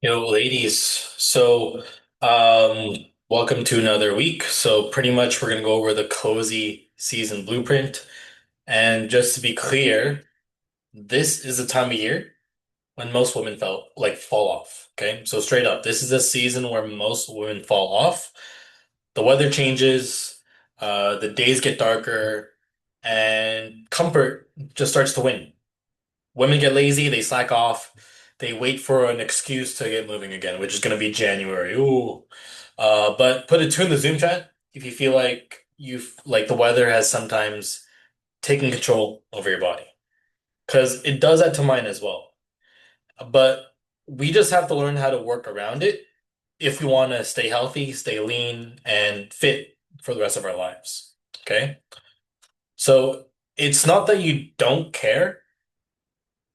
Yo, ladies. Welcome to another week. So, pretty much, we're gonna go over the cozy season blueprint. And just to be clear, this is the time of year when most women fall off. Okay, so straight up, this is a season where most women fall off. The weather changes, the days get darker, and comfort just starts to win. Women get lazy, they slack off, they wait for an excuse to get moving again, which is going to be January. Ooh. But put a two in the Zoom chat if you feel like the weather has sometimes taken control over your body. Because it does that to mine as well. But we just have to learn how to work around it if we want to stay healthy, stay lean, and fit for the rest of our lives. Okay? So it's not that you don't care.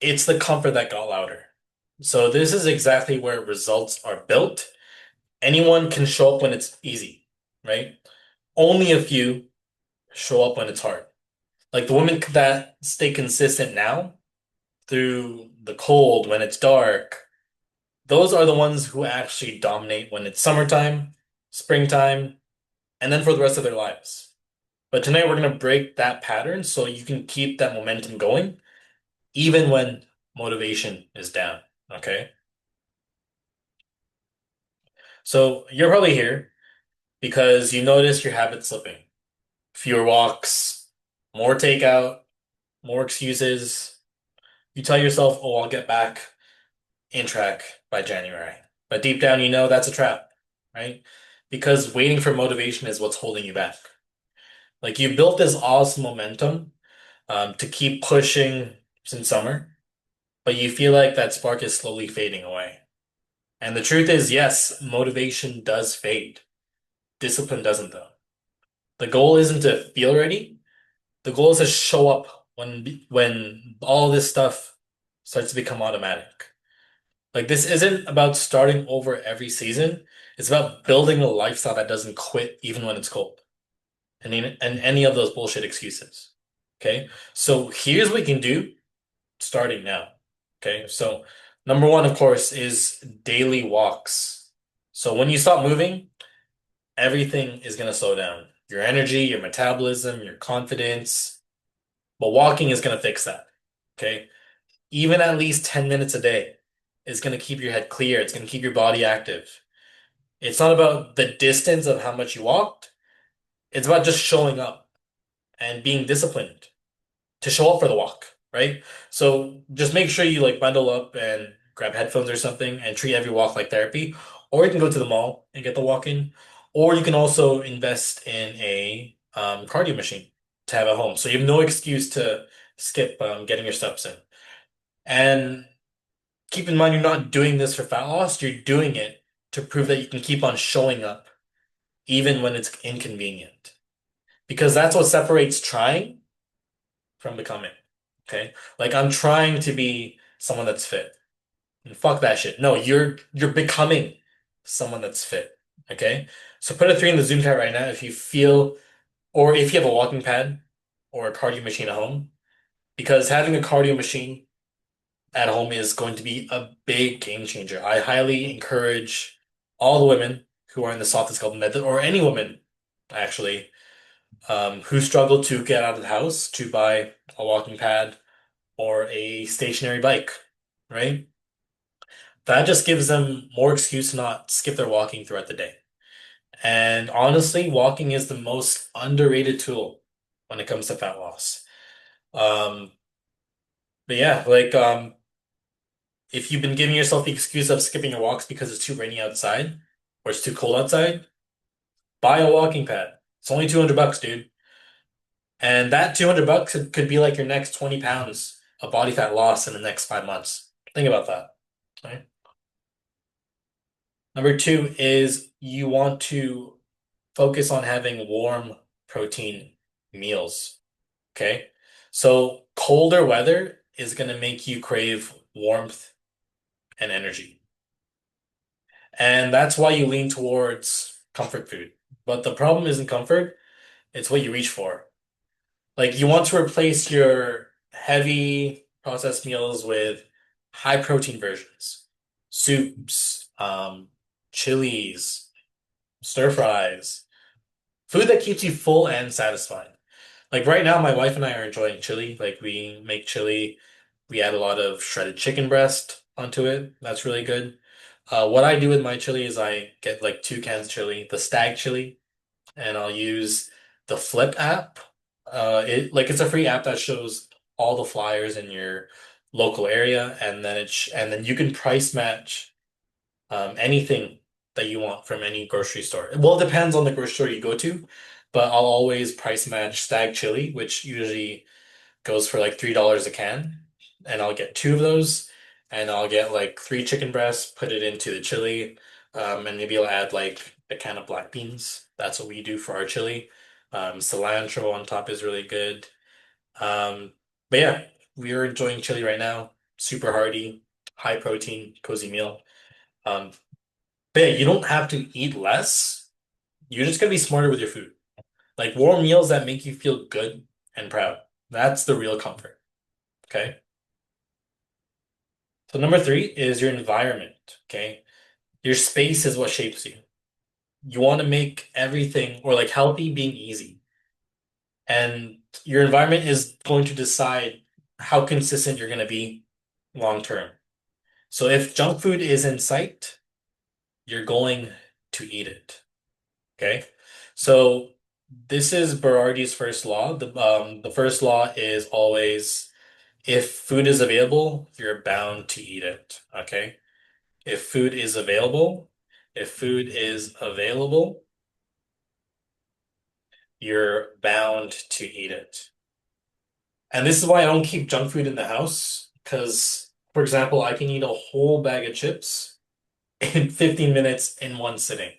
It's the comfort that got louder. So this is exactly where results are built. Anyone can show up when it's easy, right? Only a few show up when it's hard. Like the women that stay consistent now through the cold, when it's dark, those are the ones who actually dominate when it's summertime, springtime, and then for the rest of their lives. But tonight we're going to break that pattern so you can keep that momentum going even when motivation is down. Okay? So you're probably here because you notice your habits slipping. Fewer walks, more takeout, more excuses. You tell yourself, oh, I'll get back in track by January. But deep down, you know that's a trap, right? Because waiting for motivation is what's holding you back. Like you built this awesome momentum to keep pushing since summer, but you feel like that spark is slowly fading away. And the truth is, yes, motivation does fade. Discipline doesn't, though. The goal isn't to feel ready. The goal is to show up when all this stuff starts to become automatic. Like this isn't about starting over every season. It's about building a lifestyle that doesn't quit even when it's cold. And any of those bullshit excuses. Okay? So here's what you can do starting now. Okay? So number one, of course, is daily walks. So when you stop moving, everything is going to slow down. Your energy, your metabolism, your confidence. But walking is going to fix that. Okay. Even at least 10 minutes a day is going to keep your head clear. It's going to keep your body active. It's not about the distance of how much you walked. It's about just showing up and being disciplined to show up for the walk, right? So just make sure you like bundle up and grab headphones or something and treat every walk like therapy. Or you can go to the mall and get the walk in. Or you can also invest in a cardio machine to have at home. So you have no excuse to skip getting your steps in. And keep in mind, you're not doing this for fat loss. You're doing it to prove that you can keep on showing up even when it's inconvenient. Because that's what separates trying from becoming. Okay? Like I'm trying to be someone that's fit. And fuck that shit. No, you're becoming someone that's fit. Okay? So put a three in the Zoom chat right now if you feel or if you have a walking pad or a cardio machine at home. Because having a cardio machine at home is going to be a big game changer. I highly encourage all the women who are in the soft skeleton method, or any woman actually, who struggle to get out of the house to buy a walking pad or a stationary bike, right? That just gives them more excuse to not skip their walking throughout the day. And honestly, walking is the most underrated tool when it comes to fat loss. Um, but yeah, if you've been giving yourself the excuse of skipping your walks because it's too rainy outside or it's too cold outside, buy a walking pad. It's only 200 bucks, dude. And that 200 bucks could be like your next 20 pounds of body fat loss in the next 5 months. Think about that. Right? Number two is you want to focus on having warm protein meals. Okay. So colder weather is going to make you crave warmth and energy. And that's why you lean towards comfort food. But the problem isn't comfort, it's what you reach for. Like you want to replace your heavy processed meals with high protein versions. soups, chilies, stir fries, food that keeps you full and satisfied. Like right now, my wife and I are enjoying chili. Like we make chili, we add a lot of shredded chicken breast onto it. That's really good. What I do with my chili is I get like 2 cans of chili, the stag chili, and I'll use the Flip app. It's a free app that shows all the flyers in your local area, and then you can price match anything that you want from any grocery store. Well, it depends on the grocery store you go to, but I'll always price match Stag Chili, which usually goes for like $3 a can, and I'll get 2 of those, and I'll get like 3 chicken breasts, put it into the chili, and maybe I'll add like a can of black beans. That's what we do for our chili. Cilantro on top is really good. But yeah, we are enjoying chili right now. Super hearty, high protein, cozy meal. Um, but yeah, you don't have to eat less. You're just gonna be smarter with your food. Like warm meals that make you feel good and proud. That's the real comfort. Okay. So number three is your environment. Okay. Your space is what shapes you. You want to make everything or like healthy being easy. And your environment is going to decide how consistent you're going to be long term. So if junk food is in sight, you're going to eat it. Okay. So this is Berardi's first law. The first law is always if food is available, you're bound to eat it. Okay. If food is available, if food is available, you're bound to eat it. And this is why I don't keep junk food in the house. Because, for example, I can eat a whole bag of chips in 15 minutes in one sitting.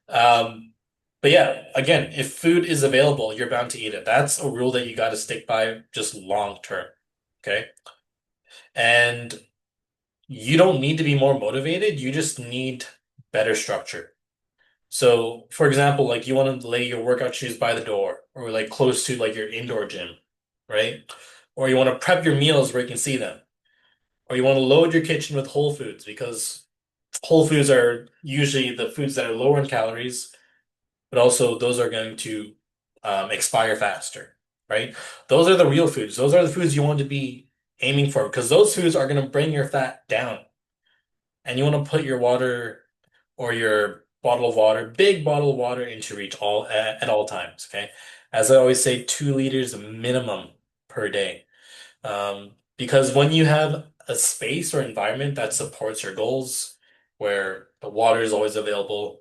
Um, but yeah, again, if food is available, you're bound to eat it. That's a rule that you got to stick by just long term. Okay. And you don't need to be more motivated. You just need better structure. So, for example, like you want to lay your workout shoes by the door or like close to like your indoor gym, right? Or you want to prep your meals where you can see them. Or you want to load your kitchen with whole foods because whole foods are usually the foods that are lower in calories, but also those are going to expire faster, right? Those are the real foods. Those are the foods you want to be aiming for because those foods are going to bring your fat down. And you want to put your water or your bottle of water, big bottle of water into reach at all times, okay? As I always say, 2 liters minimum per day. Because when you have a space or environment that supports your goals, where the water is always available,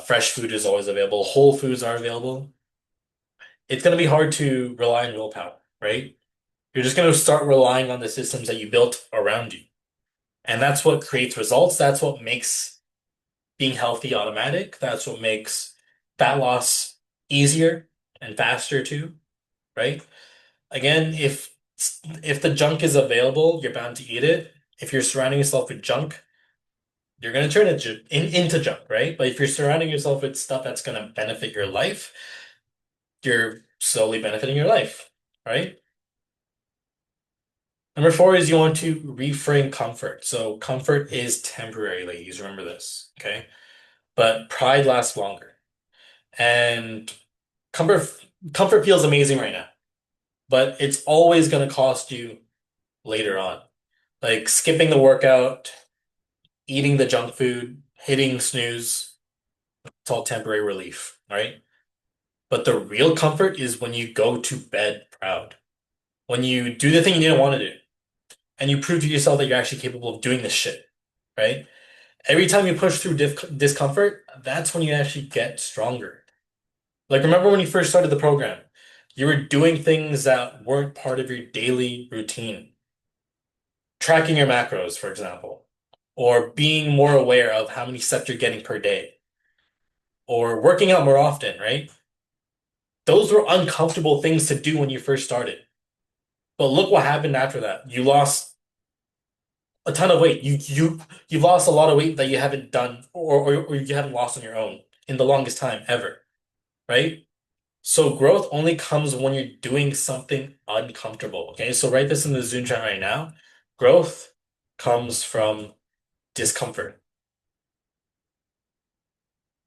fresh food is always available, whole foods are available, it's going to be hard to rely on willpower, right? You're just going to start relying on the systems that you built around you. And that's what creates results. That's what makes being healthy automatic. That's what makes fat loss easier and faster too, right? Again, if the junk is available, you're bound to eat it. If you're surrounding yourself with junk, you're going to turn it into junk, right? But if you're surrounding yourself with stuff that's going to benefit your life, you're slowly benefiting your life, right? Number four is you want to reframe comfort. So comfort is temporary, ladies. Remember this, okay? But pride lasts longer. And comfort comfort feels amazing right now, but it's always going to cost you later on. Like skipping the workout, eating the junk food, hitting snooze, it's all temporary relief, right? But the real comfort is when you go to bed proud. When you do the thing you didn't want to do, and you prove to yourself that you're actually capable of doing this shit, right? Every time you push through discomfort, that's when you actually get stronger. Like, remember when you first started the program, you were doing things that weren't part of your daily routine. Tracking your macros, for example, or being more aware of how many steps you're getting per day, or working out more often, right? Those were uncomfortable things to do when you first started. But look what happened after that. You lost a ton of weight. You've lost a lot of weight that you haven't done or you haven't lost on your own in the longest time ever, right? So growth only comes when you're doing something uncomfortable. Okay, so write this in the Zoom chat right now. Growth comes from discomfort.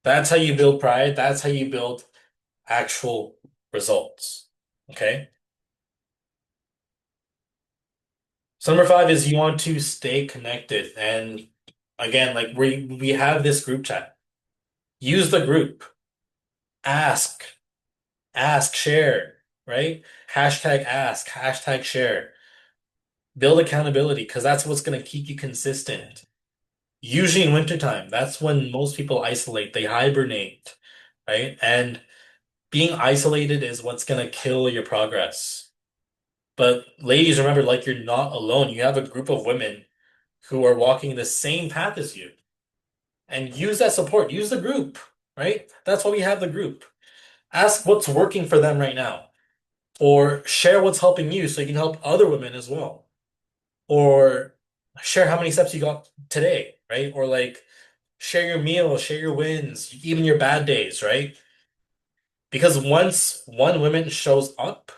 That's how you build pride. That's how you build actual results. Okay. So number five is you want to stay connected. And again, like we have this group chat. Use the group. Ask, share, right? Hashtag ask, hashtag share. Build accountability because that's what's going to keep you consistent. Usually in wintertime, that's when most people isolate, they hibernate, right? And being isolated is what's going to kill your progress. But ladies, remember, like you're not alone. You have a group of women who are walking the same path as you. And use that support. Use the group, right? That's why we have the group. Ask what's working for them right now, or share what's helping you so you can help other women as well. Or share how many steps you got today, right? Or like share your meal, share your wins, even your bad days, right? Because once one woman shows up,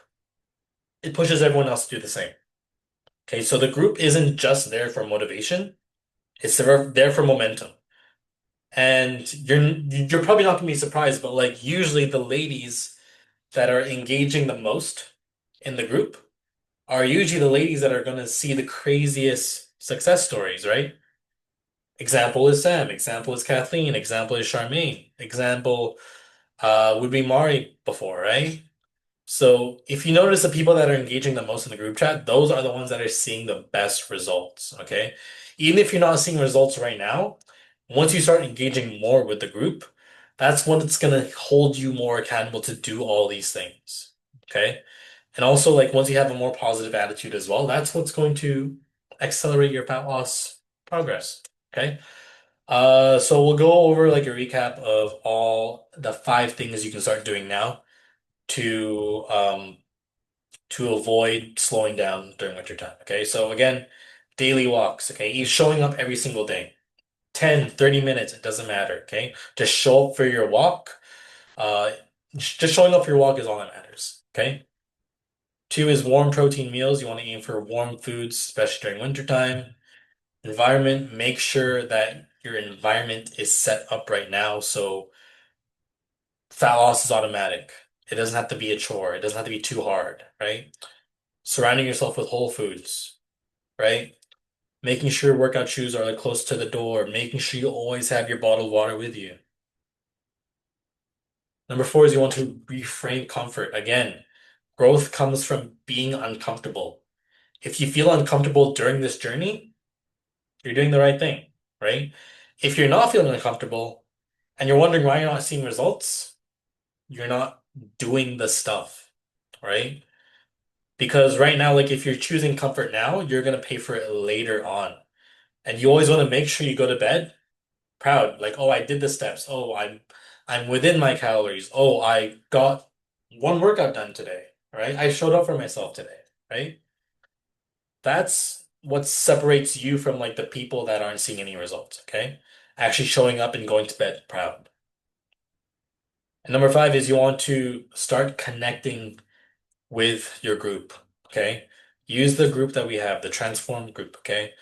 it pushes everyone else to do the same. Okay, so the group isn't just there for motivation, it's there for momentum. And you're probably not gonna be surprised, but like usually the ladies that are engaging the most in the group are usually the ladies that are gonna see the craziest success stories, right? Example is Sam, example is Kathleen, example is Charmaine, example would be Mari before, right? So if you notice the people that are engaging the most in the group chat, those are the ones that are seeing the best results, okay? Even if you're not seeing results right now, once you start engaging more with the group, that's when it's gonna hold you more accountable to do all these things, okay? And also, like once you have a more positive attitude as well, that's what's going to accelerate your fat loss progress, okay? So we'll go over like a recap of all the five things you can start doing now to avoid slowing down during winter time. Okay, so again, daily walks. Okay, you showing up every single day. 10, 30 minutes, it doesn't matter. Okay, just show up for your walk. Uh, just showing up for your walk is all that matters. Okay. Two is warm protein meals. You want to aim for warm foods, especially during winter time. Environment, make sure that your environment is set up right now so fat loss is automatic. It doesn't have to be a chore. It doesn't have to be too hard, right? Surrounding yourself with whole foods, right? Making sure workout shoes are like close to the door, making sure you always have your bottled water with you. Number four is you want to reframe comfort. Again, growth comes from being uncomfortable. If you feel uncomfortable during this journey, you're doing the right thing, right? If you're not feeling uncomfortable and you're wondering why you're not seeing results, you're not doing the stuff, right? Because right now, like if you're choosing comfort now, you're gonna pay for it later on. And you always want to make sure you go to bed proud. Like, oh, I did the steps. Oh, I'm within my calories. Oh, I got one workout done today, right? I showed up for myself today, right? That's what separates you from like the people that aren't seeing any results, okay? Actually showing up and going to bed proud. And number five is you want to start connecting with your group, okay? Use the group that we have, the transform group, okay?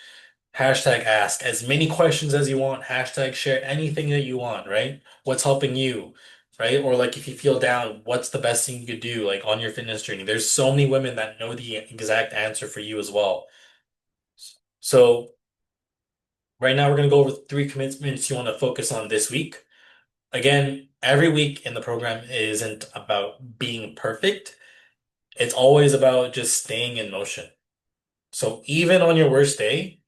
Hashtag ask as many questions as you want. Hashtag share anything that you want, right? What's helping you, right? Or like if you feel down, what's the best thing you could do, like on your fitness journey? There's so many women that know the exact answer for you as well. So right now we're gonna go over three commitments you want to focus on this week. Again, every week in the program isn't about being perfect. It's always about just staying in motion. So even on your worst day,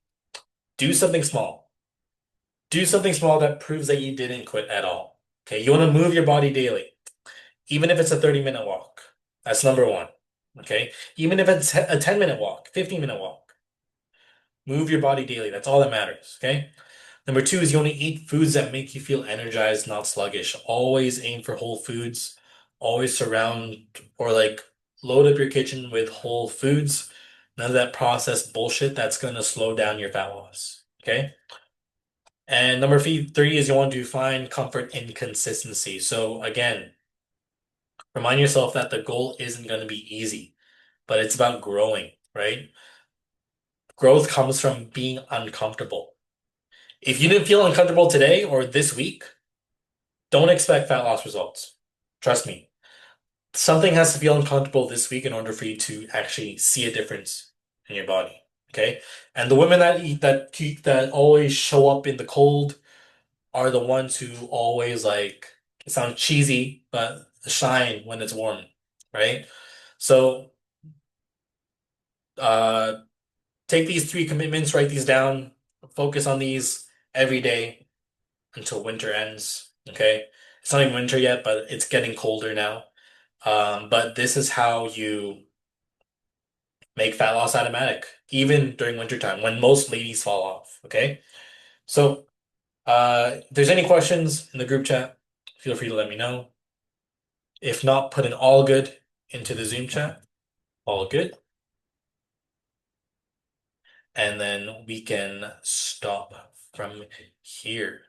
do something small. Do something small that proves that you didn't quit at all. Okay, you want to move your body daily, even if it's a 30-minute walk. That's number one. Okay, even if it's a 10-minute walk, 15-minute walk, move your body daily. That's all that matters. Okay, number two is you want to eat foods that make you feel energized, not sluggish. Always aim for whole foods. Always surround or like load up your kitchen with whole foods. None of that processed bullshit that's going to slow down your fat loss. Okay. And number three is you want to find comfort in consistency. So again, remind yourself that the goal isn't going to be easy, but it's about growing, right? Growth comes from being uncomfortable. If you didn't feel uncomfortable today or this week, don't expect fat loss results. Trust me. Something has to feel uncomfortable this week in order for you to actually see a difference in your body. Okay? And the women that eat that always show up in the cold are the ones who always like it sounds cheesy, but shine when it's warm, right? So uh take these three commitments, write these down, focus on these every day until winter ends. Okay? It's not even winter yet, but it's getting colder now. But this is how you make fat loss automatic, even during wintertime when most ladies fall off. Okay? So if there's any questions in the group chat, feel free to let me know. If not, put an all good into the Zoom chat. All good. And then we can stop from here.